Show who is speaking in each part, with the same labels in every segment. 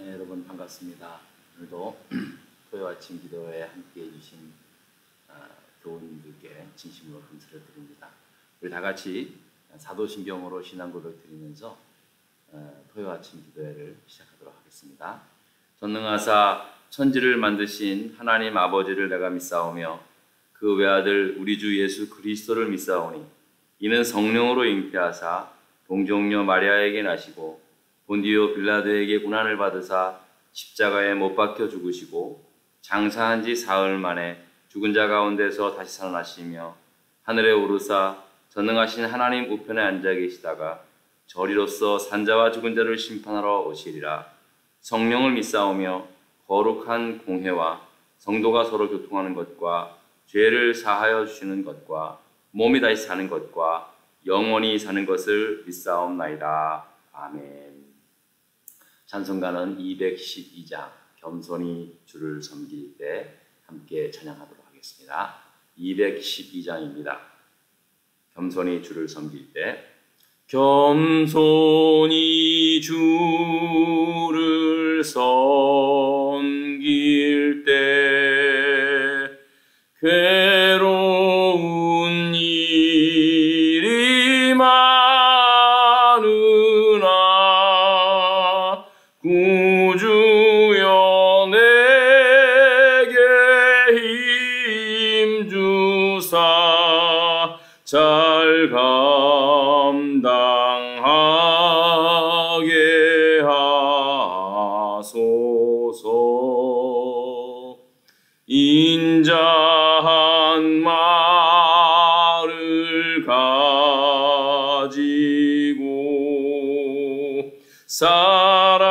Speaker 1: 네, 여러분 반갑습니다. 오늘도 토요 아침 기도에 함께 해주신 교우님들께 진심으로 감사를 드립니다. 우리 다 같이 사도신경으로 신앙고백 드리면서 토요 아침 기도회를 시작하도록 하겠습니다. 전능하사 천지를 만드신 하나님 아버지를 내가 믿사오며 그 외아들 우리 주 예수 그리스도를 믿사오니 이는 성령으로 잉태하사 동정녀 마리아에게 나시고 본디오 빌라도에게 고난을 받으사 십자가에 못 박혀 죽으시고 장사한 지 사흘 만에 죽은 자 가운데서 다시 살아나시며 하늘에 오르사 전능하신 하나님 우편에 앉아 계시다가 저리로서 산자와 죽은 자를 심판하러 오시리라. 성령을 믿사오며 거룩한 공회와 성도가 서로 교통하는 것과 죄를 사하여 주시는 것과 몸이 다시 사는 것과 영원히 사는 것을 믿사옵나이다. 아멘. 찬송가는 212장 겸손히 주를 섬길 때 함께 찬양하도록 하겠습니다. 212장입니다. 겸손히 주를 섬길 때 겸손히 주를 섬길 때 괴로운 일이 많으나 구주여 내게 힘주사 잘 감당하게 하소서. 인자한 말을 가지고 사람을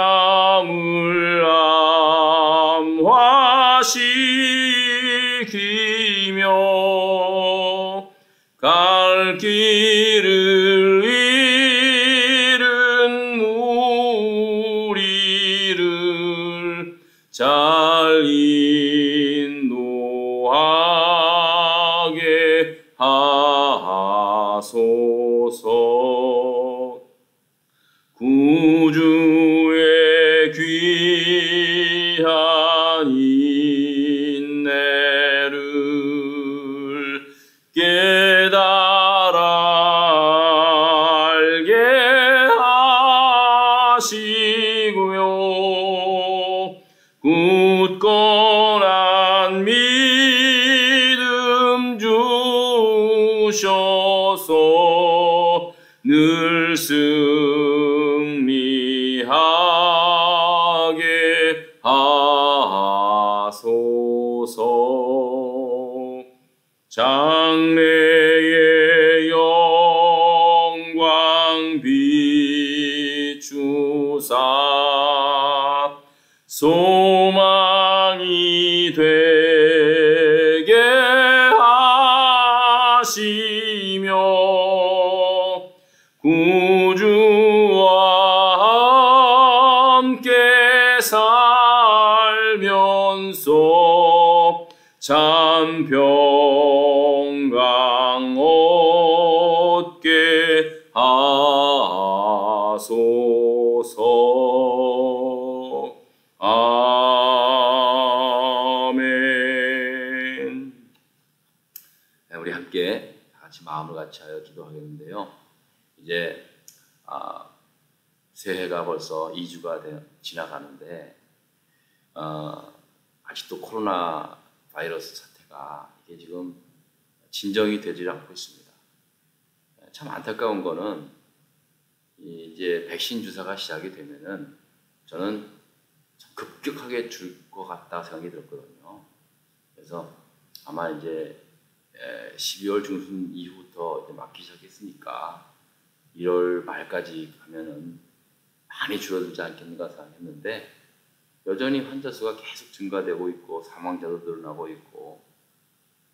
Speaker 1: 암화시키며 갈 길을 잃은 무리를 잘 인도하게 하소서. 구주의 귀한 인내를 깨달아 알게 하시고요. 굳건한 믿음 주셔서 늘 승리하게 하소서. 장래의 영광 비추사 소망이 되게 하시며 구주와 함께 살면서 참 평강 얻게 하소서. 아멘. 우리 함께 같이 마음을 같이하여 기도하겠는데요. 이제 새해가 벌써 2주가 지나가는데 아직도 코로나 바이러스 사태가 이게 지금 진정이 되질 않고 있습니다. 참 안타까운 거는 이제 백신 주사가 시작이 되면은 저는 참 급격하게 줄 것 같다 생각이 들었거든요. 그래서 아마 이제 12월 중순 이후부터 이제 맞기 시작했으니까 1월 말까지 가면은 많이 줄어들지 않겠는가 생각했는데 여전히 환자 수가 계속 증가되고 있고 사망자도 늘어나고 있고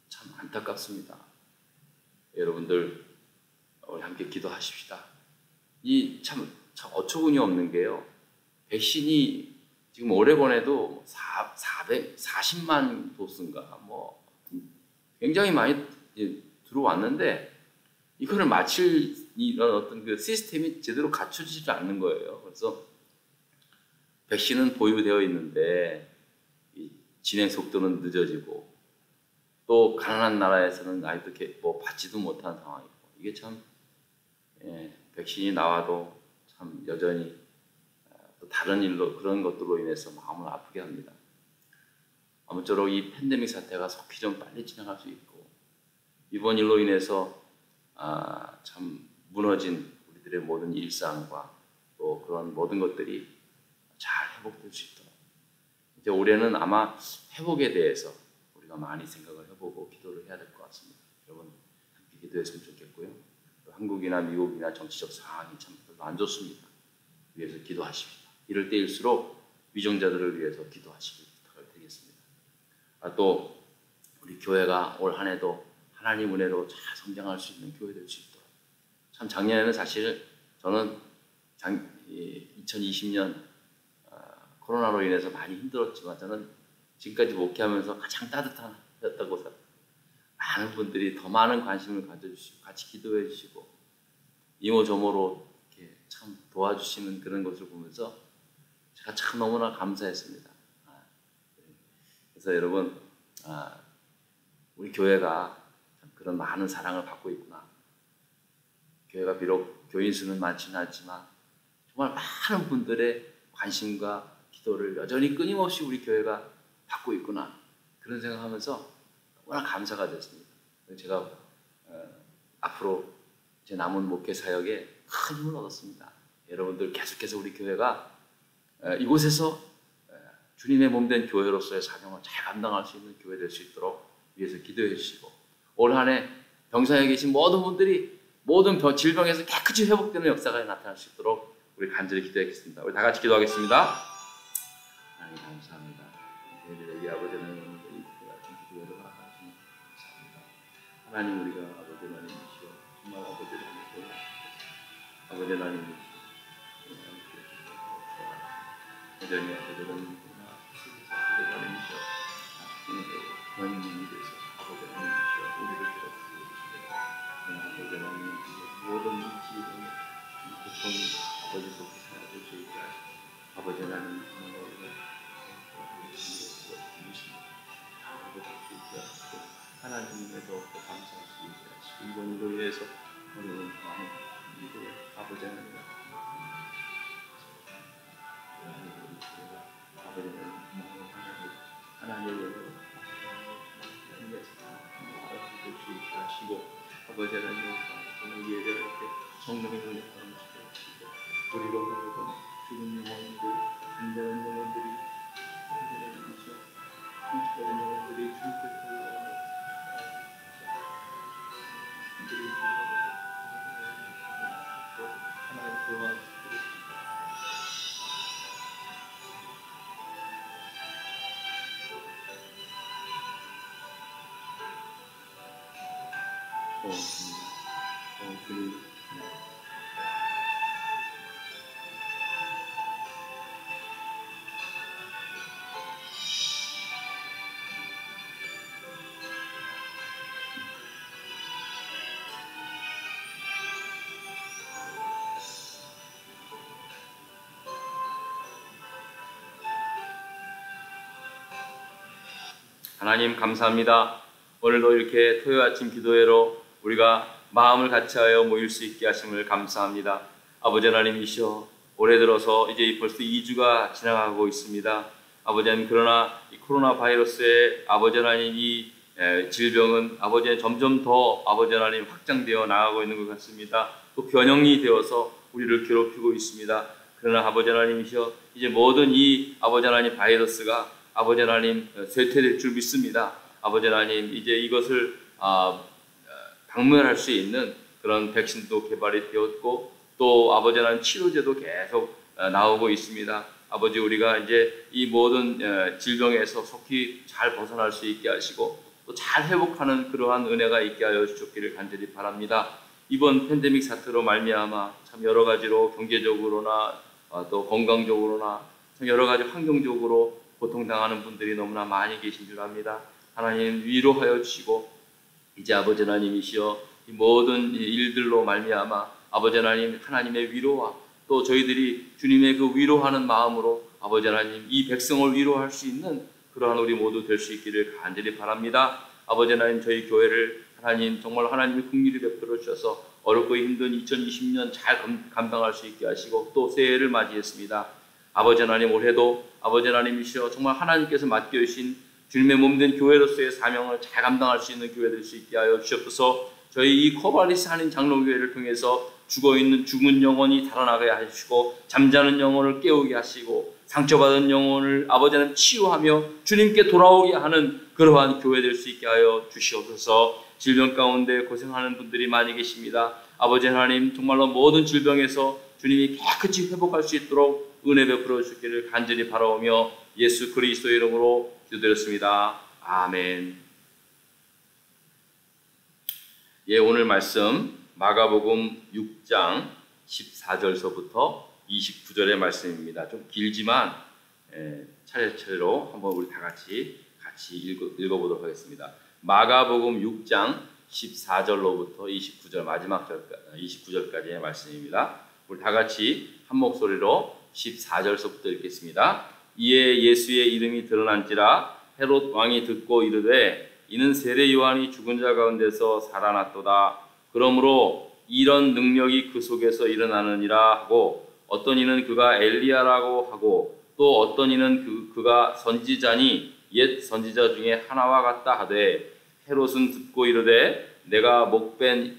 Speaker 1: 참 안타깝습니다. 여러분들 우리 함께 기도하십시다. 이 참 어처구니 없는 게요. 백신이 지금 오레곤에도 440만 도스인가 뭐 굉장히 많이 들어왔는데 이거를 맞출 이런 어떤 그 시스템이 제대로 갖춰지지 않는 거예요. 그래서 백신은 보유되어 있는데 이 진행 속도는 늦어지고 또 가난한 나라에서는 아직도 뭐 받지도 못한 상황이고 이게 참 백신이 나와도 참 여전히 또 다른 일로 그런 것들로 인해서 마음을 아프게 합니다. 아무쪼록 이 팬데믹 사태가 속히 좀 빨리 진행할 수 있고 이번 일로 인해서 참 무너진 우리들의 모든 일상과 또 그런 모든 것들이 잘 회복될 수 있도록 이제 올해는 아마 회복에 대해서 우리가 많이 생각을 해보고 기도를 해야 될 것 같습니다. 여러분 함께 기도했으면 좋겠고요. 또 한국이나 미국이나 정치적 상황이 참 별로 안 좋습니다. 위해서 기도하십시다. 이럴 때일수록 위정자들을 위해서 기도하시길 부탁을 드리겠습니다. 또 우리 교회가 올 한 해도 하나님 은혜로 잘 성장할 수 있는 교회 될 수 있도록 참 작년에는 사실 저는 2020년 코로나로 인해서 많이 힘들었지만 저는 지금까지 목회하면서 가장 따뜻한 해였다고 생각합니다. 많은 분들이 더 많은 관심을 가져주시고 같이 기도해 주시고 이모저모로 이렇게 참 도와주시는 그런 것을 보면서 제가 참 너무나 감사했습니다. 그래서 여러분 우리 교회가 참 그런 많은 사랑을 받고 있구나. 교회가 비록 교인 수는 많지는 않지만 정말 많은 분들의 관심과 기도를 여전히 끊임없이 우리 교회가 받고 있구나. 그런 생각하면서 너무나 감사가 됐습니다. 제가 앞으로 제 남은 목회 사역에 큰 힘을 얻었습니다. 여러분들 계속해서 우리 교회가 이곳에서 주님의 몸된 교회로서의 사명을 잘 감당할 수 있는 교회 될 수 있도록 위해서 기도해 주시고 올 한 해 병상에 계신 모든 분들이 모든 질병에서 깨끗이 회복되는 역사가 나타날 수 있도록 우리 간절히 기도하겠습니다. 우리 다 같이 기도하겠습니다. 하나님 감사합니다. 우리 아버지 하나님 같은 기도를 허락하시니 감사합니다. 하나님 우리가 아버지 하나님이시여 정말 아버지 하나님이시여 아버지 하나님이시여 여전히 아버지 하나님이시여 아버지 하나님이시여 하나님이 되서 아버지 하나님이시여 우리를 들어주시옵소서. 아버지 하나님 모든 지금 고통 아버지 속에 살아줄 수 있게 하시고 아버지 하나님 하나님에도 또 감사할 수 있게 하시고 이번 일로 위해서 오늘은 많은 일을 아버지 하나님 하나님을 알아볼 수 있게 하시고 아버지 하나님 오늘 예배 이렇게 성령의 은혜 가운데 우리로 하여금 죽은 영혼들 잠자는 영혼들이 하나님이시여 죽은 영혼들이 주님께서 하나님 도와주시고 하나님 감사합니다. 오늘도 이렇게 토요 아침 기도회로 우리가 마음을 같이하여 모일 수 있게 하심을 감사합니다. 아버지 하나님이시여 올해 들어서 이제 벌써 2주가 지나가고 있습니다. 아버지 하나님 그러나 이 코로나 바이러스의 아버지 하나님 이 질병은 아버지 하나님 점점 더 아버지 하나님 확장되어 나가고 있는 것 같습니다. 또 변형이 되어서 우리를 괴롭히고 있습니다. 그러나 아버지 하나님이시여 이제 모든 이 아버지 하나님 바이러스가 아버지 하나님 쇠퇴될 줄 믿습니다. 아버지 하나님 이제 이것을 박멸할 수 있는 그런 백신도 개발이 되었고 또 아버지 하나님 치료제도 계속 나오고 있습니다. 아버지 우리가 이제 이 모든 질병에서 속히 잘 벗어날 수 있게 하시고 또 잘 회복하는 그러한 은혜가 있게 하여 주시기를 간절히 바랍니다. 이번 팬데믹 사태로 말미암아 참 여러 가지로 경제적으로나 또 건강적으로나 참 여러 가지 환경적으로 고통당하는 분들이 너무나 많이 계신 줄 압니다. 하나님 위로하여 주시고 이제 아버지 하나님이시여 이 모든 일들로 말미암아 아버지 하나님 하나님의 위로와 또 저희들이 주님의 그 위로하는 마음으로 아버지 하나님 이 백성을 위로할 수 있는 그러한 우리 모두 될 수 있기를 간절히 바랍니다. 아버지 하나님 저희 교회를 하나님 정말 하나님의 긍휼히 베풀어 주셔서 어렵고 힘든 2020년 잘 감당할 수 있게 하시고 또 새해를 맞이했습니다. 아버지 하나님 올해도 아버지 하나님이시여 정말 하나님께서 맡겨주신 주님의 몸된 교회로서의 사명을 잘 감당할 수 있는 교회 될 수 있게 하여 주시옵소서. 저희 이 코바리스 한인 장로교회를 통해서 죽은 영혼이 달아나게 하시고 잠자는 영혼을 깨우게 하시고 상처받은 영혼을 아버지 하나님 치유하며 주님께 돌아오게 하는 그러한 교회 될 수 있게 하여 주시옵소서. 질병 가운데 고생하는 분들이 많이 계십니다. 아버지 하나님 정말로 모든 질병에서 주님이 깨끗이 회복할 수 있도록 은혜 베풀어 주시기를 간절히 바라오며 예수 그리스도의 이름으로 기도드렸습니다. 아멘. 예, 오늘 말씀 마가복음 6장 14절서부터 29절의 말씀입니다. 좀 길지만 차례차례로 한번 우리 다 같이 읽어보도록 하겠습니다. 마가복음 6장 14절로부터 29절 마지막 29절까지의 말씀입니다. 우리 다 같이 한 목소리로 14절서부터 읽겠습니다. 이에 예수의 이름이 드러난지라 헤롯 왕이 듣고 이르되 이는 세례 요한이 죽은 자 가운데서 살아났도다. 그러므로 이런 능력이 그 속에서 일어나느니라 하고 어떤 이는 그가 엘리야라고 하고 또 어떤 이는 그가 선지자니 옛 선지자 중에 하나와 같다 하되 헤롯은 듣고 이르되 내가 목벤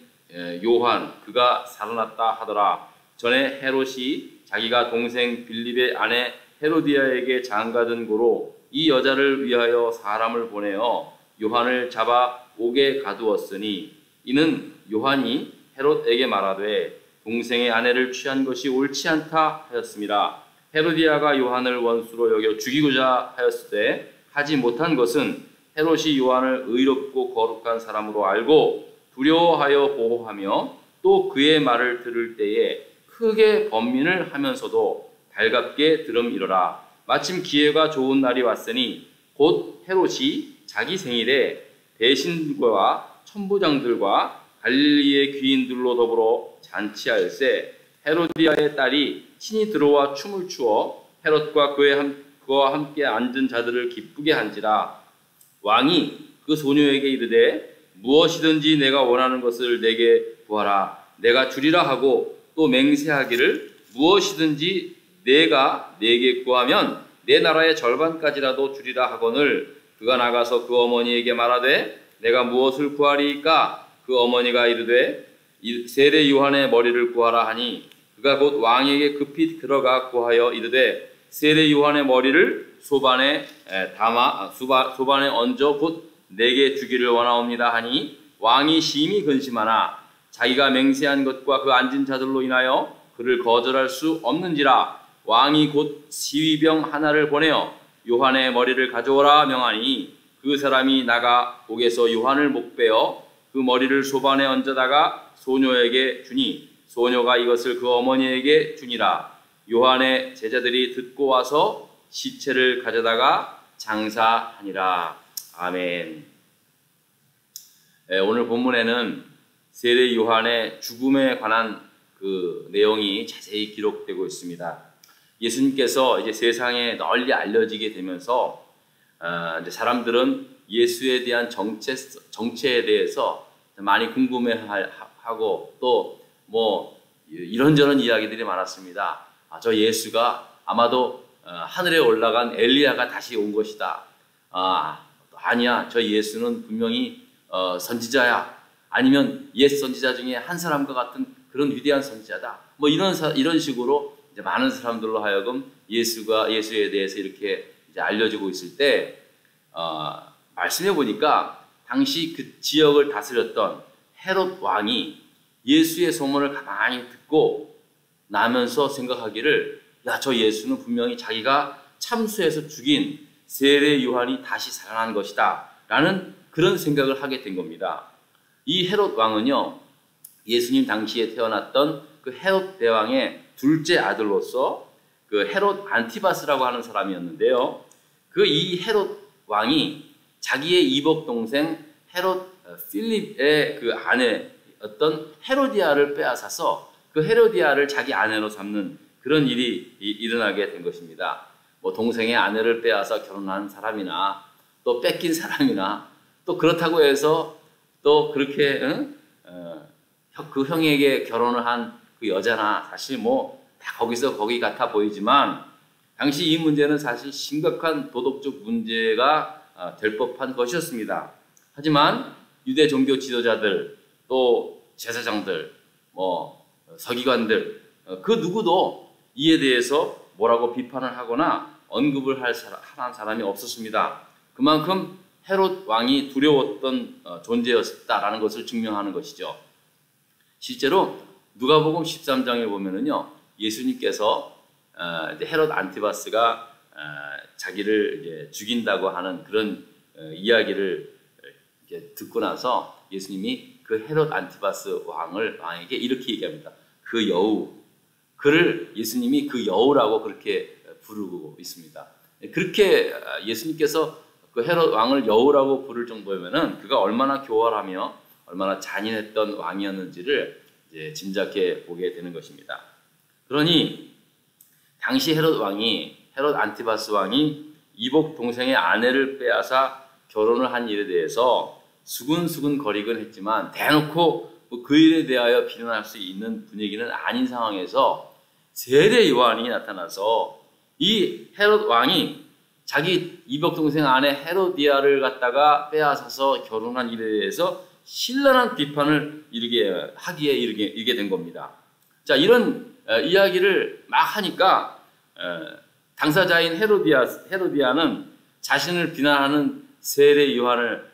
Speaker 1: 요한 그가 살아났다 하더라. 전에 헤롯이 자기가 동생 빌립의 아내 헤로디아에게 장가든 고로 이 여자를 위하여 사람을 보내어 요한을 잡아 옥에 가두었으니 이는 요한이 헤롯에게 말하되 동생의 아내를 취한 것이 옳지 않다 하였습니다. 헤로디아가 요한을 원수로 여겨 죽이고자 하였을 때 하지 못한 것은 헤롯이 요한을 의롭고 거룩한 사람으로 알고 두려워하여 보호하며 또 그의 말을 들을 때에 크게 번민을 하면서도 달갑게 들음이러라. 마침 기회가 좋은 날이 왔으니 곧 헤롯이 자기 생일에 대신과 천부장들과 갈릴리의 귀인들로 더불어 잔치하였세. 헤로디아의 딸이 친히 들어와 춤을 추어 헤롯과 그와 함께 앉은 자들을 기쁘게 한지라. 왕이 그 소녀에게 이르되 무엇이든지 내가 원하는 것을 내게 구하라. 내가 주리라 하고 또 맹세하기를 무엇이든지 내가 내게 구하면 내 나라의 절반까지라도 주리라 하거늘 그가 나가서 그 어머니에게 말하되 내가 무엇을 구하리이까? 그 어머니가 이르되 세례 요한의 머리를 구하라 하니 그가 곧 왕에게 급히 들어가 구하여 이르되 세례 요한의 머리를 소반에 얹어 곧 내게 주기를 원하옵니다 하니 왕이 심히 근심하나 자기가 맹세한 것과 그 앉은 자들로 인하여 그를 거절할 수 없는지라. 왕이 곧 시위병 하나를 보내어 요한의 머리를 가져오라 명하니 그 사람이 나가 옥에서 요한을 목베어 그 머리를 소반에 얹어다가 소녀에게 주니 소녀가 이것을 그 어머니에게 주니라. 요한의 제자들이 듣고 와서 시체를 가져다가 장사하니라. 아멘. 오늘 본문에는 세례 요한의 죽음에 관한 그 내용이 자세히 기록되고 있습니다. 예수님께서 이제 세상에 널리 알려지게 되면서 이제 사람들은 예수에 대한 정체에 대해서 많이 궁금해하고 또 뭐 이런저런 이야기들이 많았습니다. 저 예수가 아마도 하늘에 올라간 엘리야가 다시 온 것이다. 아니야, 저 예수는 분명히 선지자야. 아니면 옛 선지자 중에 한 사람과 같은 그런 위대한 선지자다. 뭐 이런 식으로 이제 많은 사람들로 하여금 예수에 대해서 이렇게 이제 알려지고 있을 때 말씀해 보니까 당시 그 지역을 다스렸던 헤롯 왕이 예수의 소문을 가만히 듣고 나면서 생각하기를 야, 저 예수는 분명히 자기가 참수해서 죽인 세례 요한이 다시 살아난 것이다 라는 그런 생각을 하게 된 겁니다. 이 헤롯 왕은요, 예수님 당시에 태어났던 그 헤롯 대왕의 둘째 아들로서 그 헤롯 안티바스라고 하는 사람이었는데요. 그 이 헤롯 왕이 자기의 이복 동생 헤롯 필립의 그 아내였던 헤로디아를 빼앗아서 그 헤로디아를 자기 아내로 삼는 그런 일이 일어나게 된 것입니다. 뭐 동생의 아내를 빼앗아 결혼한 사람이나 또 뺏긴 사람이나 또 그렇다고 해서 또 그렇게 그 형에게 결혼을 한 그 여자나 사실 뭐 다 거기서 거기 같아 보이지만 당시 이 문제는 사실 심각한 도덕적 문제가 될 법한 것이었습니다. 하지만 유대 종교 지도자들 또 제사장들 뭐 서기관들 그 누구도 이에 대해서 뭐라고 비판을 하거나 언급을 한 사람이 없었습니다. 그만큼 헤롯 왕이 두려웠던 존재였다라는 것을 증명하는 것이죠. 실제로 누가복음 13장에 보면은요, 예수님께서 이제 헤롯 안티바스가 자기를 이제 죽인다고 하는 그런 이야기를 이렇게 듣고 나서 예수님이 그 헤롯 안티바스 왕에게 이렇게 얘기합니다. 그 여우, 그를 예수님이 그 여우라고 그렇게 부르고 있습니다. 그렇게 예수님께서 그 헤롯 왕을 여우라고 부를 정도면은 그가 얼마나 교활하며 얼마나 잔인했던 왕이었는지를 이제 짐작해 보게 되는 것입니다. 그러니 당시 헤롯 안티바스 왕이 이복 동생의 아내를 빼앗아 결혼을 한 일에 대해서 수근수근 거리긴 했지만 대놓고 그 일에 대하여 비난할 수 있는 분위기는 아닌 상황에서 세례 요한이 나타나서 이 헤롯 왕이 자기 이복 동생 아내 헤로디아를 갖다가 빼앗아서 결혼한 일에 대해서 신랄한 비판을 이르게 된 겁니다. 자, 이런 이야기를 막 하니까 당사자인 헤로디아는 자신을 비난하는 세례 요한을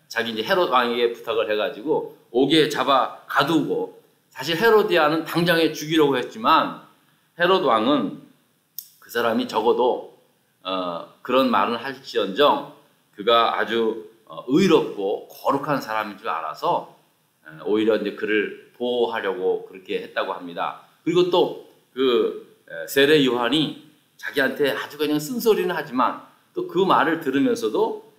Speaker 1: 자기 이제 헤롯 왕에게 부탁을 해가지고 옥에 잡아 가두고, 사실 헤로디아는 당장에 죽이려고 했지만 헤롯 왕은 그 사람이 적어도 그런 말은 할지언정 그가 아주 의롭고 거룩한 사람인 줄 알아서 오히려 이제 그를 보호하려고 그렇게 했다고 합니다. 그리고 또 그 세례 요한이 자기한테 아주 그냥 쓴소리는 하지만 또 그 말을 들으면서도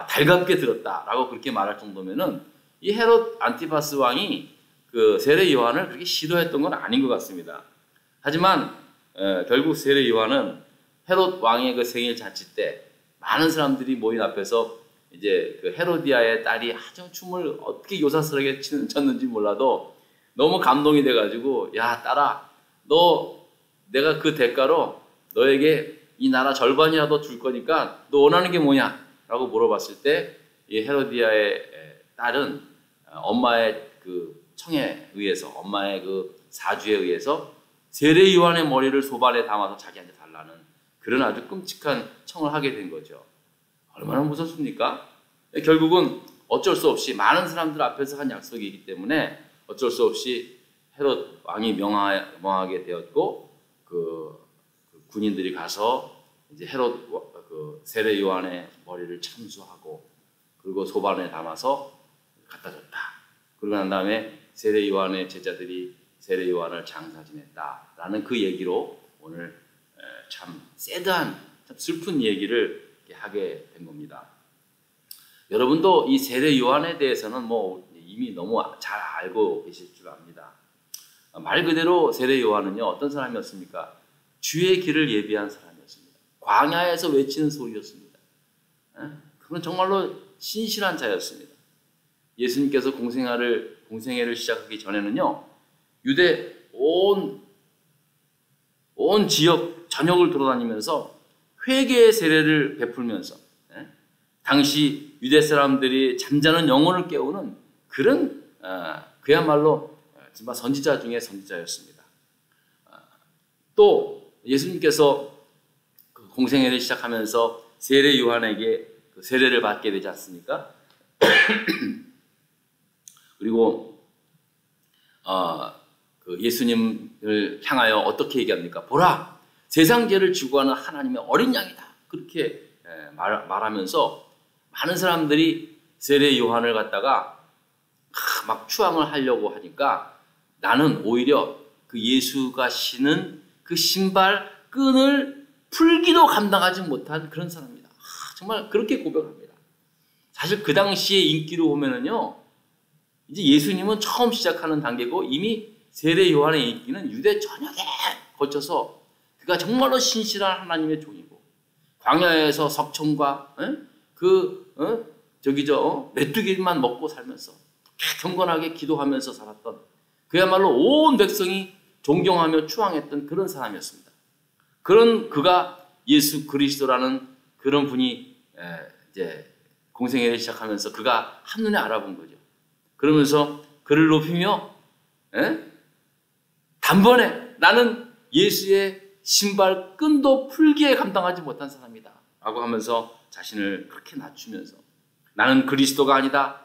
Speaker 1: 달갑게 들었다라고 그렇게 말할 정도면은 이 헤롯 안티바스 왕이 그 세례 요한을 그렇게 싫어했던 건 아닌 것 같습니다. 하지만 결국 세례 요한은 헤롯 왕의 그 생일 잔치 때 많은 사람들이 모인 앞에서 이제 그 헤로디아의 딸이 아주 춤을 어떻게 요사스럽게 췄는지 몰라도 너무 감동이 돼가지고, 야 딸아, 내가 그 대가로 너에게 이 나라 절반이라도 줄 거니까 너 원하는 게 뭐냐? 라고 물어봤을 때 이 헤로디아의 딸은 엄마의 그 청에 의해서, 엄마의 그 사주에 의해서 세례 요한의 머리를 소반에 담아서 자기한테 달라는 그런 아주 끔찍한 청을 하게 된 거죠. 얼마나 무섭습니까? 결국은 어쩔 수 없이 많은 사람들 앞에서 한 약속이기 때문에 어쩔 수 없이 헤롯 왕이 명하게 되었고, 그 군인들이 가서 이제 헤롯 그 세례 요한의 머리를 참수하고 그리고 소반에 담아서 갖다 줬다. 그러고 난 다음에 세례 요한의 제자들이 세례 요한을 장사 지냈다라는 그 얘기로 오늘 참 새드한, 참 슬픈 얘기를 하게 된 겁니다. 여러분도 이 세례 요한에 대해서는 뭐 이미 너무 잘 알고 계실 줄 압니다. 말 그대로 세례 요한은요, 어떤 사람이었습니까? 주의 길을 예비한 사람이었습니다. 광야에서 외치는 소리였습니다. 그건 정말로 신실한 자였습니다. 예수님께서 공생애를 시작하기 전에는요, 유대 온 지역 전역을 돌아다니면서 회개의 세례를 베풀면서 당시 유대 사람들이 잠자는 영혼을 깨우는 그런 그야말로 정말 선지자 중에 선지자였습니다. 또 예수님께서 그 공생애를 시작하면서 세례 요한에게 그 세례를 받게 되지 않습니까? 그리고 그 예수님을 향하여 어떻게 얘기합니까? 보라, 세상 죄를 지고 가는 하나님의 어린 양이다. 그렇게 말하면서 많은 사람들이 세례 요한을 갖다가 막 추앙을 하려고 하니까 나는 오히려 그 예수가 신은 그 신발 끈을 풀기도 감당하지 못한 그런 사람입니다. 정말 그렇게 고백합니다. 사실 그 당시의 인기로 보면은요, 이제 예수님은 처음 시작하는 단계고 이미 세례 요한의 인기는 유대 전역에 거쳐서 그가 정말로 신실한 하나님의 종이고 광야에서 석청과 메뚜기만 먹고 살면서 경건하게 기도하면서 살았던, 그야말로 온 백성이 존경하며 추앙했던 그런 사람이었습니다. 그런 그가 예수 그리스도라는 그런 분이 이제 공생애를 시작하면서 그가 한눈에 알아본 거죠. 그러면서 그를 높이며 단번에 나는 예수의 신발 끈도 풀기에 감당하지 못한 사람이다 라고 하면서 자신을 그렇게 낮추면서 나는 그리스도가 아니다,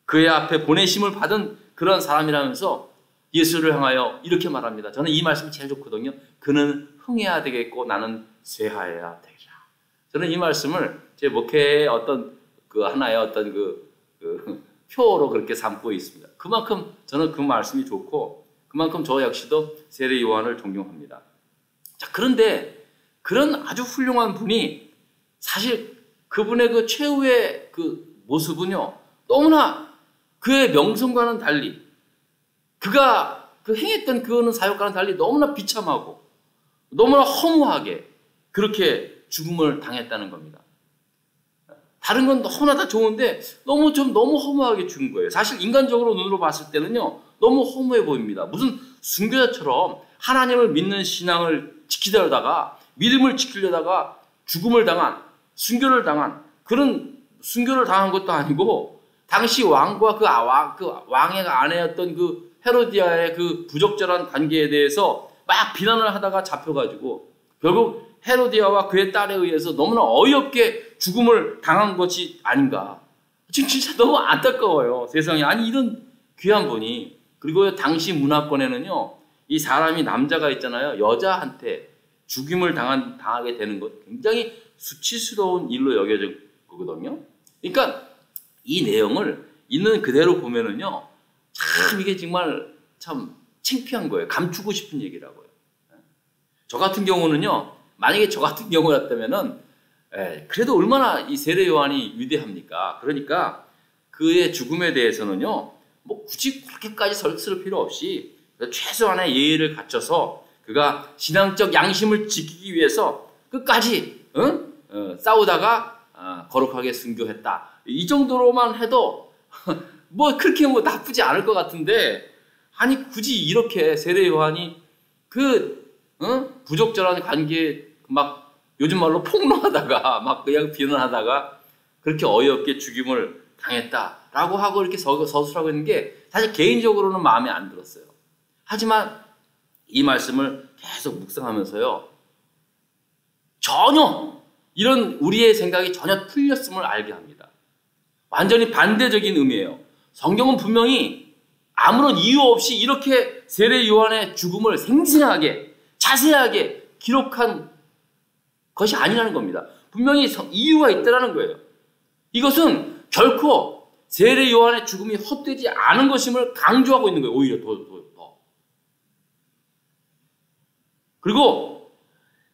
Speaker 1: 그의 앞에 보내심을 받은 그런 사람이라면서 예수를 향하여 이렇게 말합니다. 저는 이 말씀이 제일 좋거든요. 그는 흥해야 되겠고 나는 쇠하여야 되리라. 저는 이 말씀을 제 목회의 어떤 그 하나의 어떤 그 표로 그렇게 삼고 있습니다. 그만큼 저는 그 말씀이 좋고 그만큼 저 역시도 세례 요한을 존경합니다. 자, 그런데 그런 아주 훌륭한 분이 사실 그분의 그 최후의 그 모습은요, 너무나 그의 명성과는 달리, 그가 그 행했던 그거는 사역과는 달리 너무나 비참하고 너무나 허무하게 그렇게 죽음을 당했다는 겁니다. 다른 건 너무나 다 좋은데 너무 허무하게 죽은 거예요. 사실 인간적으로 눈으로 봤을 때는요, 너무 허무해 보입니다. 무슨 순교자처럼 하나님을 믿는 신앙을 지키려다가, 믿음을 지키려다가 죽음을 당한, 순교를 당한, 그런 순교를 당한 것도 아니고, 당시 왕과 그 왕의 아내였던 그 헤로디아의 그 부적절한 관계에 대해서 막 비난을 하다가 잡혀가지고 결국 헤로디아와 그의 딸에 의해서 너무나 어이없게 죽음을 당한 것이 아닌가. 지금 진짜 너무 안타까워요. 세상에. 아니, 이런 귀한 분이. 그리고 당시 문화권에는요, 이 사람이 남자가 있잖아요. 여자한테 죽임을 당하게 되는 것 굉장히 수치스러운 일로 여겨졌거든요. 그러니까 이 내용을 있는 그대로 보면은요, 참 이게 정말 참 창피한 거예요. 감추고 싶은 얘기라고요. 저 같은 경우는요, 만약에 저 같은 경우였다면은 그래도 얼마나 이 세례 요한이 위대합니까? 그러니까 그의 죽음에 대해서는요, 뭐 굳이 그렇게까지 설득할 필요 없이 최소한의 예의를 갖춰서 그가 신앙적 양심을 지키기 위해서 끝까지 싸우다가 거룩하게 순교했다. 이 정도로만 해도 뭐 그렇게 뭐 나쁘지 않을 것 같은데, 아니 굳이 이렇게 세례 요한이 부적절한 관계에 막 요즘 말로 폭로하다가 막 그냥 비난하다가 그렇게 어이없게 죽임을 당했다라고 하고 이렇게 서술하고 있는 게 사실 개인적으로는 마음에 안 들었어요. 하지만 이 말씀을 계속 묵상하면서요, 전혀 이런 우리의 생각이 전혀 틀렸음을 알게 합니다. 완전히 반대적인 의미예요. 성경은 분명히 아무런 이유 없이 이렇게 세례 요한의 죽음을 생생하게 자세하게 기록한 것이 아니라는 겁니다. 분명히 이유가 있다는 거예요. 이것은 결코 세례 요한의 죽음이 헛되지 않은 것임을 강조하고 있는 거예요. 오히려 더. 그리고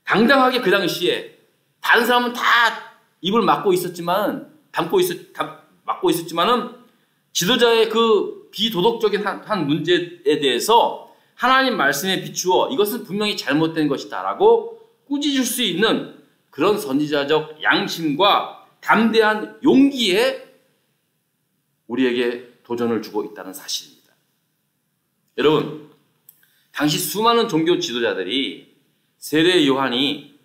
Speaker 1: 당당하게 그 당시에 다른 사람은 다 입을 막고 있었지만은 지도자의 그 비도덕적인 한 문제에 대해서 하나님 말씀에 비추어 이것은 분명히 잘못된 것이다 라고 꾸짖을 수 있는 그런 선지자적 양심과 담대한 용기에 우리에게 도전을 주고 있다는 사실입니다. 여러분, 당시 수많은 종교 지도자들이 세례 요한이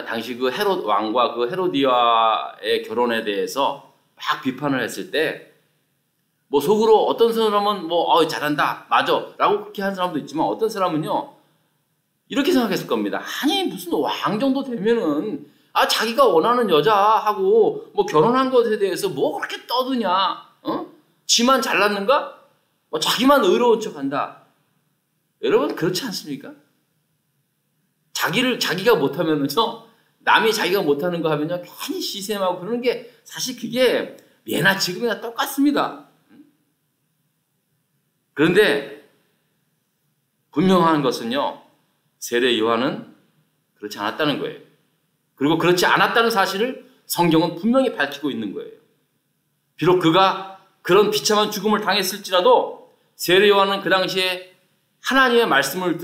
Speaker 1: 당시 그 헤롯 왕과 그 헤로디아의 결혼에 대해서 막 비판을 했을 때, 뭐 속으로 어떤 사람은 잘한다, 맞아 라고 그렇게 한 사람도 있지만 어떤 사람은요, 이렇게 생각했을 겁니다. 아니 무슨 왕 정도 되면은 자기가 원하는 여자하고 뭐 결혼한 것에 대해서 뭐 그렇게 떠드냐, 지만 잘났는가, 자기만 의로운 척한다. 여러분 그렇지 않습니까? 자기가 못하면은요, 남이 자기가 못하는 거 하면요 괜히 시샘하고 그러는 게 사실 그게 예나 지금이나 똑같습니다. 그런데 분명한 것은요, 세례 요한은 그렇지 않았다는 거예요. 그리고 그렇지 않았다는 사실을 성경은 분명히 밝히고 있는 거예요. 비록 그가 그런 비참한 죽음을 당했을지라도 세례 요한은 그 당시에 하나님의 말씀을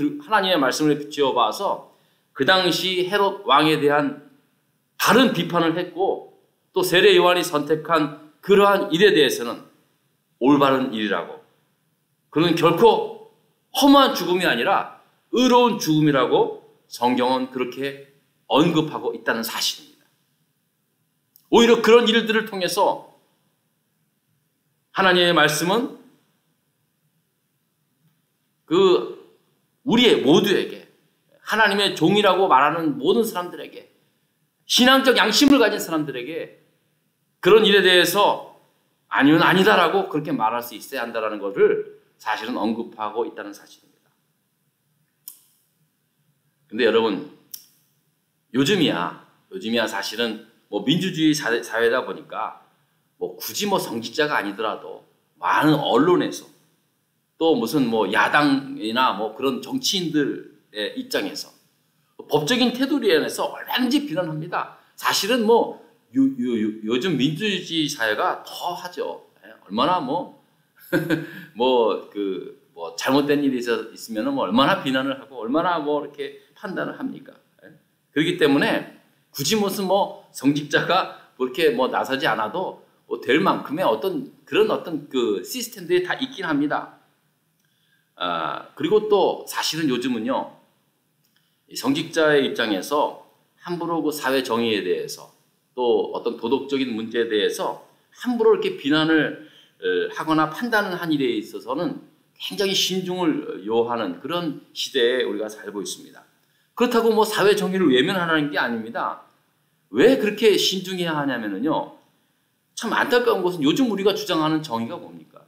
Speaker 1: 비추어 봐서 그 당시 헤롯 왕에 대한 바른 비판을 했고 또 세례 요한이 선택한 그러한 일에 대해서는 올바른 일이라고, 그는 결코 험한 죽음이 아니라 의로운 죽음이라고 성경은 그렇게 언급하고 있다는 사실입니다. 오히려 그런 일들을 통해서 하나님의 말씀은 우리의 모두에게, 하나님의 종이라고 말하는 모든 사람들에게, 신앙적 양심을 가진 사람들에게 그런 일에 대해서 아니면 아니다라고 그렇게 말할 수 있어야 한다는 것을 사실은 언급하고 있다는 사실입니다. 근데 여러분, 요즘이야 사실은 뭐 민주주의 사회다 보니까 뭐 굳이 뭐 성직자가 아니더라도 많은 언론에서 또 무슨 뭐 야당이나 뭐 그런 정치인들의 입장에서 법적인 테두리에서 얼마든지 비난합니다. 사실은 뭐 요즘 민주주의 사회가 더 하죠. 얼마나 뭐 잘못된 일이 있으면 뭐 얼마나 비난을 하고 얼마나 뭐 이렇게 판단을 합니까? 그렇기 때문에 굳이 무슨 뭐 성직자가 뭐 이렇게 뭐 나서지 않아도 뭐 될 만큼의 그런 그 시스템들이 다 있긴 합니다. 그리고 또 사실은 요즘은요, 성직자의 입장에서 함부로 그 사회 정의에 대해서 또 어떤 도덕적인 문제에 대해서 함부로 이렇게 비난을 하거나 판단을 한 일에 있어서는 굉장히 신중을 요하는 그런 시대에 우리가 살고 있습니다. 그렇다고 뭐 사회 정의를 외면하는 게 아닙니다. 왜 그렇게 신중해야 하냐면요, 참 안타까운 것은 요즘 우리가 주장하는 정의가 뭡니까?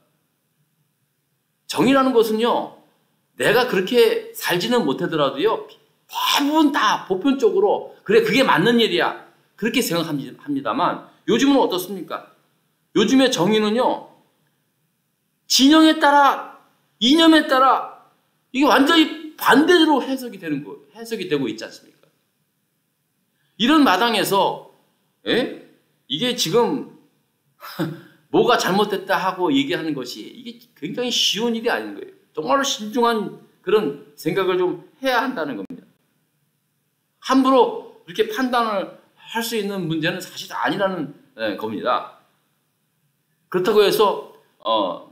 Speaker 1: 정의라는 것은요, 내가 그렇게 살지는 못하더라도요, 대부분 다 보편적으로 그래 그게 맞는 일이야 그렇게 생각합니다만 요즘은 어떻습니까? 요즘의 정의는요, 진영에 따라 이념에 따라 이게 완전히 반대로 해석이 되고 있지 않습니까? 이런 마당에서 이게 지금 뭐가 잘못됐다 하고 얘기하는 것이 이게 굉장히 쉬운 일이 아닌 거예요. 정말로 신중한 그런 생각을 좀 해야 한다는 겁니다. 함부로 이렇게 판단을 할 수 있는 문제는 사실 아니라는 겁니다. 그렇다고 해서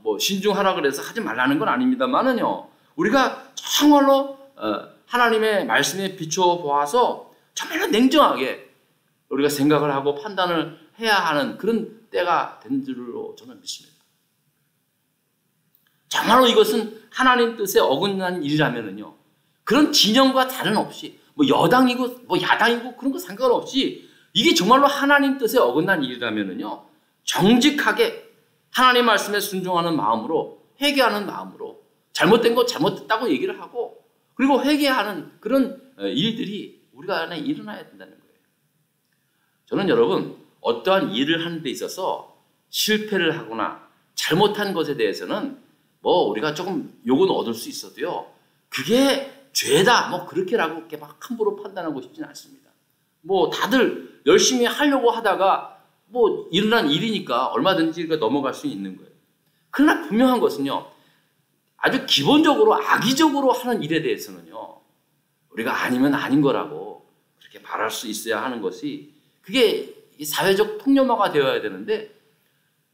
Speaker 1: 뭐 신중하라 그래서 하지 말라는 건 아닙니다만은요, 우리가 정말로 하나님의 말씀에 비추어 보아서 정말로 냉정하게 우리가 생각을 하고 판단을 해야 하는 그런 때가 된 줄로 저는 믿습니다. 정말로 이것은 하나님 뜻에 어긋난 일이라면은요, 그런 진영과 다른 없이 뭐 여당이고 뭐 야당이고 그런 거 상관없이 이게 정말로 하나님 뜻에 어긋난 일이라면은요, 정직하게 하나님 말씀에 순종하는 마음으로, 회개하는 마음으로 잘못된 거 잘못됐다고 얘기를 하고 그리고 회개하는 그런 일들이 우리가 안에 일어나야 된다는 거예요. 저는 여러분, 어떠한 일을 하는 데 있어서 실패를 하거나 잘못한 것에 대해서는 뭐 우리가 조금 욕은 얻을 수 있어도요, 그게 죄다 뭐 그렇게라고 이렇게 막 함부로 판단하고 싶지는 않습니다. 뭐 다들 열심히 하려고 하다가 뭐 일어난 일이니까 얼마든지 넘어갈 수 있는 거예요. 그러나 분명한 것은요, 아주 기본적으로 악의적으로 하는 일에 대해서는요, 우리가 아니면 아닌 거라고 그렇게 말할 수 있어야 하는 것이, 그게 사회적 통념화가 되어야 되는데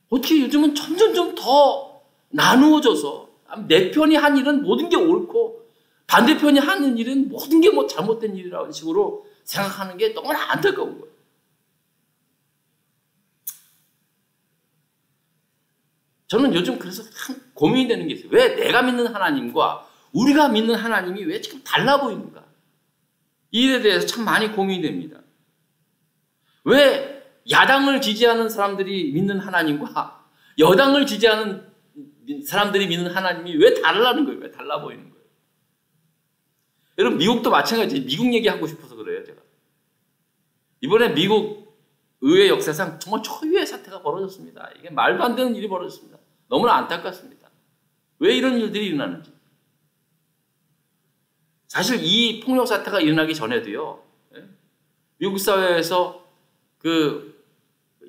Speaker 1: 어떻게 요즘은 점점 더 나누어져서 내 편이 한 일은 모든 게 옳고 반대편이 하는 일은 모든 게 뭐 잘못된 일이라는 식으로 생각하는 게 너무나 안타까운 거예요. 저는 요즘 그래서 참 고민이 되는 게 있어요. 왜 내가 믿는 하나님과 우리가 믿는 하나님이 왜 지금 달라 보이는가? 이 일에 대해서 참 많이 고민이 됩니다. 왜 야당을 지지하는 사람들이 믿는 하나님과 여당을 지지하는 사람들이 믿는 하나님이 왜 다르다는 거예요? 왜 달라 보이는 거예요? 여러분, 미국도 마찬가지예요. 미국 얘기하고 싶어서 그래요, 제가. 이번에 미국 의회 역사상 정말 초유의 사태가 벌어졌습니다. 이게 말도 안 되는 일이 벌어졌습니다. 너무나 안타깝습니다. 왜 이런 일들이 일어나는지. 사실 이 폭력 사태가 일어나기 전에도요, 미국 사회에서 그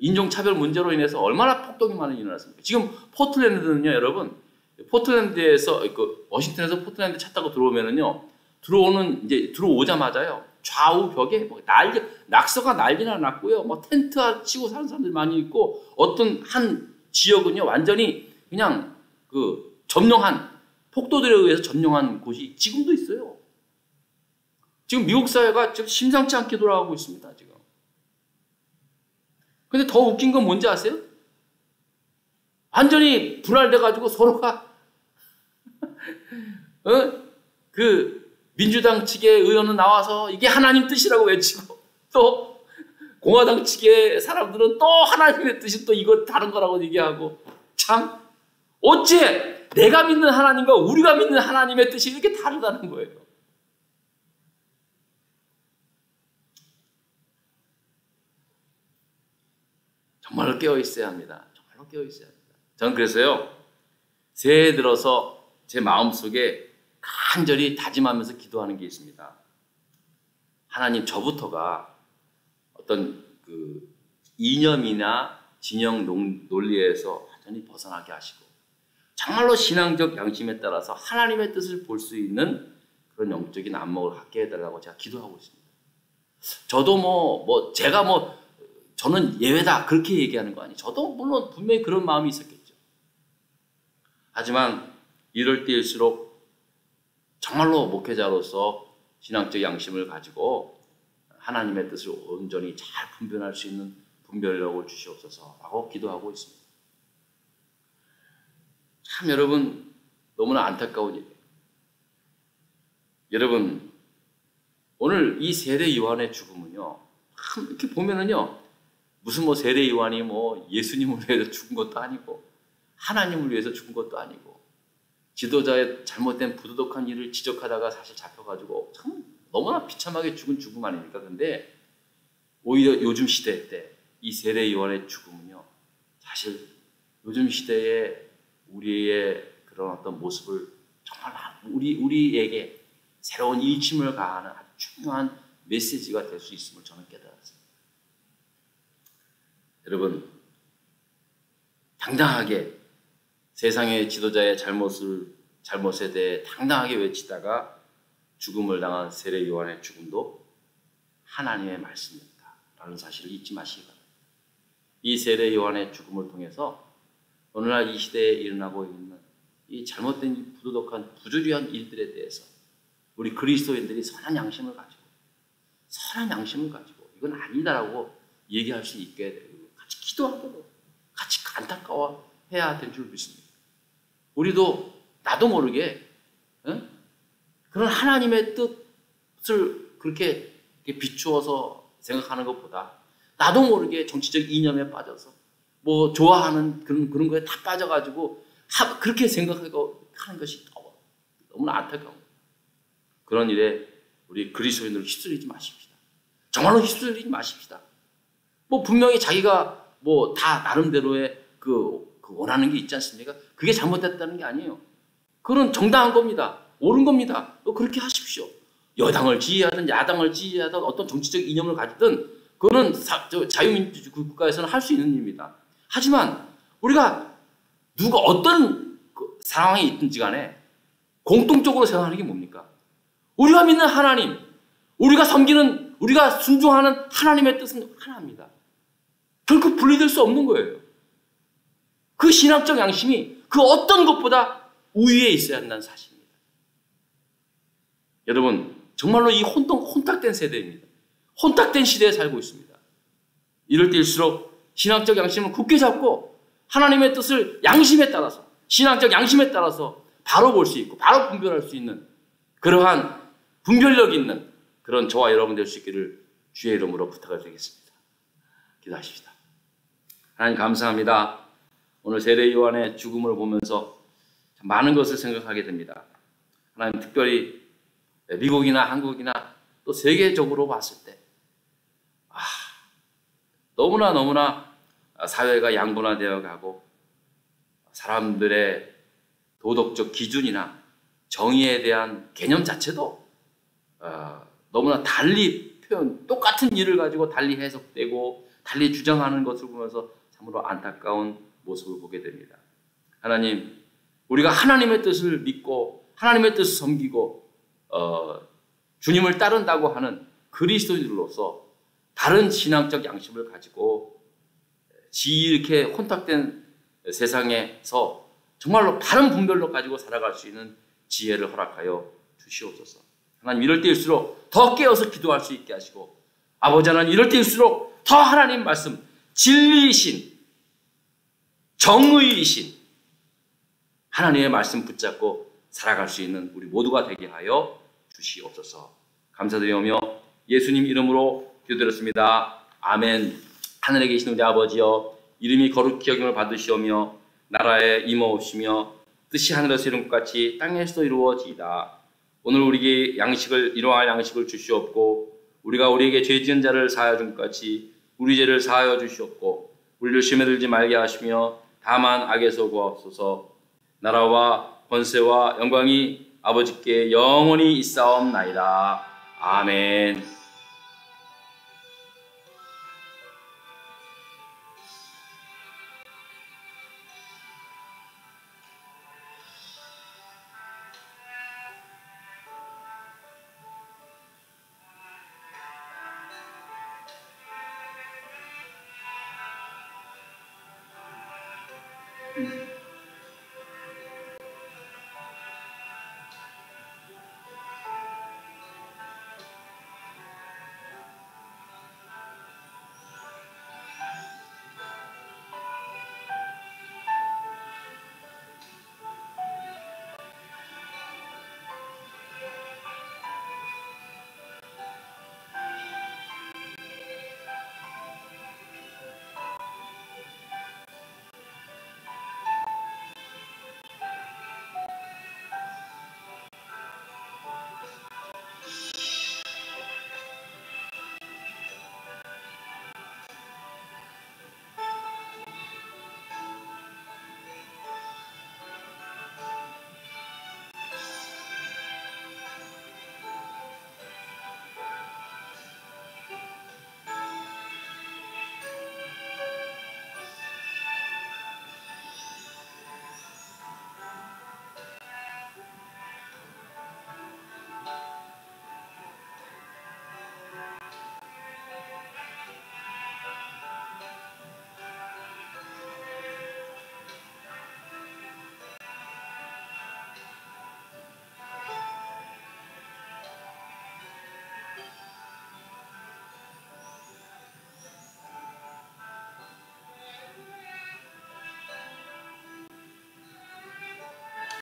Speaker 1: 인종차별 문제로 인해서 얼마나 폭동이 많이 일어났습니까? 지금 포틀랜드는요, 여러분, 포틀랜드에서, 워싱턴에서 포틀랜드 차 타고 들어오면은요, 들어오자마자요, 좌우 벽에 뭐 낙서가 난리나 났고요. 뭐 텐트 치고 사는 사람들이 많이 있고 어떤 한 지역은요 완전히 그냥 그 점령한 폭도들에 의해서 점령한 곳이 지금도 있어요. 지금 미국 사회가 지금 심상치 않게 돌아가고 있습니다. 지금. 근데 더 웃긴 건 뭔지 아세요? 완전히 분할돼가지고 서로가 그 민주당 측의 의원은 나와서 이게 하나님 뜻이라고 외치고 또 공화당 측의 사람들은 또 하나님의 뜻이 또 이거 다른 거라고 얘기하고 참 어째 내가 믿는 하나님과 우리가 믿는 하나님의 뜻이 이렇게 다르다는 거예요. 정말로 깨어 있어야 합니다. 정말로 깨어 있어야 합니다. 저는 그래서요 새해 들어서 제 마음속에 간절히 다짐하면서 기도하는 게 있습니다. 하나님, 저부터가 어떤 그 이념이나 진영 논리에서 완전히 벗어나게 하시고 정말로 신앙적 양심에 따라서 하나님의 뜻을 볼 수 있는 그런 영적인 안목을 갖게 해달라고 제가 기도하고 있습니다. 저도 제가 저는 예외다 그렇게 얘기하는 거 아니에요. 저도 물론 분명히 그런 마음이 있었겠죠. 하지만 이럴 때일수록 정말로 목회자로서 신앙적 양심을 가지고 하나님의 뜻을 온전히 잘 분별할 수 있는 분별력을 주시옵소서라고 기도하고 있습니다. 참 여러분 너무나 안타까운 일이에요. 여러분 오늘 이 세례 요한의 죽음은요 참 이렇게 보면은요 무슨 세례 요한이 예수님을 위해서 죽은 것도 아니고 하나님을 위해서 죽은 것도 아니고 지도자의 잘못된 부도덕한 일을 지적하다가 사실 잡혀가지고 참 너무나 비참하게 죽은 죽음 아닙니까? 근데 오히려 요즘 시대 때 이 세례 요한의 죽음은요 사실 요즘 시대에 우리의 그런 어떤 모습을 정말 우리에게 새로운 일침을 가하는 아주 중요한 메시지가 될 수 있음을 저는 깨달았습니다. 여러분 당당하게 세상의 지도자의 잘못에 대해 당당하게 외치다가 죽음을 당한 세례 요한의 죽음도 하나님의 말씀이었다라는 사실을 잊지 마시기 바랍니다. 이 세례 요한의 죽음을 통해서 오늘날 이 시대에 일어나고 있는 이 잘못된 부도덕한 부조리한 일들에 대해서 우리 그리스도인들이 선한 양심을 가지고 이건 아니다라고 얘기할 수 있게 되고 같이 기도하고 같이 안타까워해야 될 줄 믿습니다. 우리도 나도 모르게 그런 하나님의 뜻을 그렇게 비추어서 생각하는 것보다 나도 모르게 정치적 이념에 빠져서 좋아하는 그런 거에 다 빠져가지고 그렇게 생각하고 하는 것이 너무나 안타까운 거예요. 그런 일에 우리 그리스도인들 휩쓸리지 마십시다. 정말로 휩쓸리지 마십시다. 분명히 자기가 다 나름대로의 그 원하는 게 있지 않습니까? 그게 잘못됐다는 게 아니에요. 그건 정당한 겁니다. 옳은 겁니다. 그렇게 하십시오. 여당을 지지하든 야당을 지지하든 어떤 정치적 이념을 가지든 그거는 자유민주 국가에서는 할 수 있는 일입니다. 하지만 우리가 누가 어떤 상황이 있든지 간에 공통적으로 생각하는 게 뭡니까? 우리가 믿는 하나님, 우리가 섬기는, 우리가 순종하는 하나님의 뜻은 하나입니다. 결코 분리될 수 없는 거예요. 그 신앙적 양심이 그 어떤 것보다 우위에 있어야 한다는 사실입니다. 여러분 정말로 이 혼탁된 세대입니다. 혼탁된 시대에 살고 있습니다. 이럴 때일수록 신앙적 양심을 굳게 잡고 하나님의 뜻을 양심에 따라서 신앙적 양심에 따라서 바로 볼 수 있고 바로 분별할 수 있는 그러한 분별력 있는 그런 저와 여러분 될 수 있기를 주의 이름으로 부탁을 드리겠습니다. 기도하십시다. 하나님 감사합니다. 오늘 세례 요한의 죽음을 보면서 많은 것을 생각하게 됩니다. 하나님 특별히 미국이나 한국이나 또 세계적으로 봤을 때 너무나 사회가 양분화되어 가고 사람들의 도덕적 기준이나 정의에 대한 개념 자체도 너무나 달리 똑같은 일을 가지고 달리 해석되고 달리 주장하는 것을 보면서 참으로 안타까운 모습을 보게 됩니다. 하나님, 우리가 하나님의 뜻을 믿고 하나님의 뜻을 섬기고 주님을 따른다고 하는 그리스도인들로서 바른 신앙적 양심을 가지고 이렇게 혼탁된 세상에서 정말로 바른 분별로 가지고 살아갈 수 있는 지혜를 허락하여 주시옵소서. 하나님, 이럴 때일수록 더 깨어서 기도할 수 있게 하시고, 아버지 하나님, 이럴 때일수록 더 하나님 말씀, 진리이신, 정의이신 하나님의 말씀 붙잡고 살아갈 수 있는 우리 모두가 되게 하여 주시옵소서. 감사드리오며 예수님 이름으로 기도드렸습니다. 아멘. 하늘에 계신 우리 아버지여, 이름이 거룩히 여김을 받으시오며 나라에 임하옵시며 뜻이 하늘에서 이룬 것 같이 땅에서도 이루어지이다. 오늘 우리에게 일용할 양식을 주시옵고, 우리가 우리에게 죄 지은 자를 사하여 준 것 같이 우리 죄를 사하여 주시옵고, 우리를 시험에 들지 말게 하시며 다만 악에서 구하옵소서. 나라와 권세와 영광이 아버지께 영원히 있사옵나이다. 아멘.